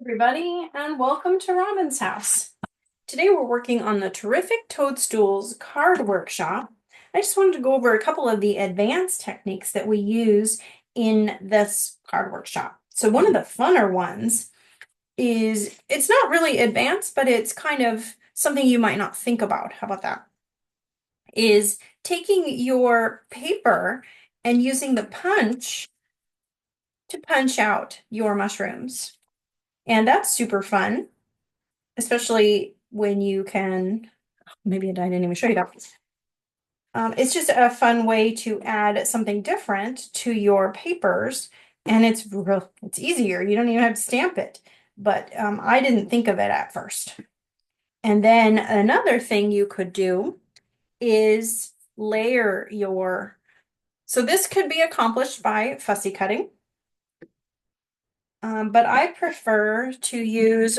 Everybody, and welcome to Robin's house. Today we're working on the terrific Toadstools card workshop. I just wanted to go over a couple of the advanced techniques that we use in this card workshop. So one of the funner ones is, it's not really advanced, but it's kind of something you might not think about. How about that? Is taking your paper and using the punch to punch out your mushrooms. And that's super fun, especially when you can, maybe I didn't even show you that. It's just a fun way to add something different to your papers, and it's easier. You don't even have to stamp it, but I didn't think of it at first. And then another thing you could do is layer your, so this could be accomplished by fussy cutting, but I prefer to use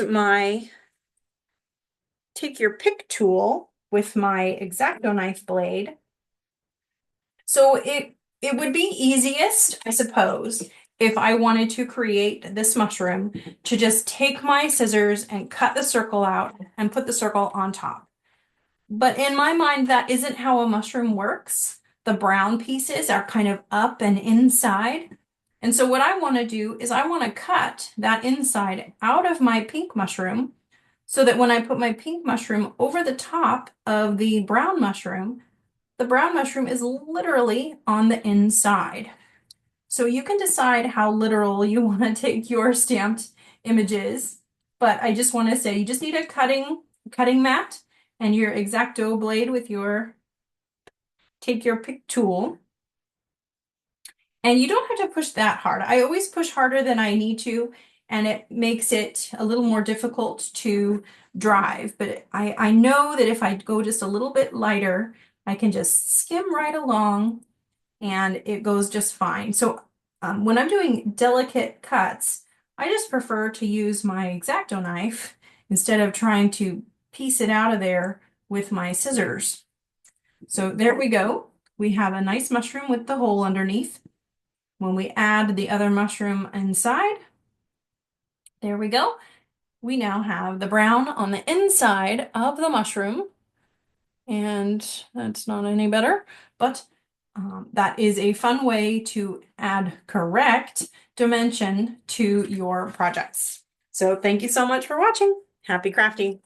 take your pick tool with my X-Acto knife blade. So it would be easiest, I suppose, if I wanted to create this mushroom, to just take my scissors and cut the circle out and put the circle on top. But in my mind, that isn't how a mushroom works. The brown pieces are kind of up and inside. And so what I want to do is I want to cut that inside out of my pink mushroom, so that when I put my pink mushroom over the top of the brown mushroom is literally on the inside. So you can decide how literal you want to take your stamped images, but I just want to say you just need a cutting mat and your X-Acto blade with take your pick tool. And you don't have to push that hard. I always push harder than I need to, and it makes it a little more difficult to drive. But I know that if I go just a little bit lighter, I can just skim right along and it goes just fine. So when I'm doing delicate cuts, I just prefer to use my X-Acto knife instead of trying to piece it out of there with my scissors. So there we go. We have a nice mushroom with the hole underneath. When we add the other mushroom inside, there we go. We now have the brown on the inside of the mushroom, and that's not any better, but that is a fun way to add correct dimension to your projects. So thank you so much for watching. Happy crafting.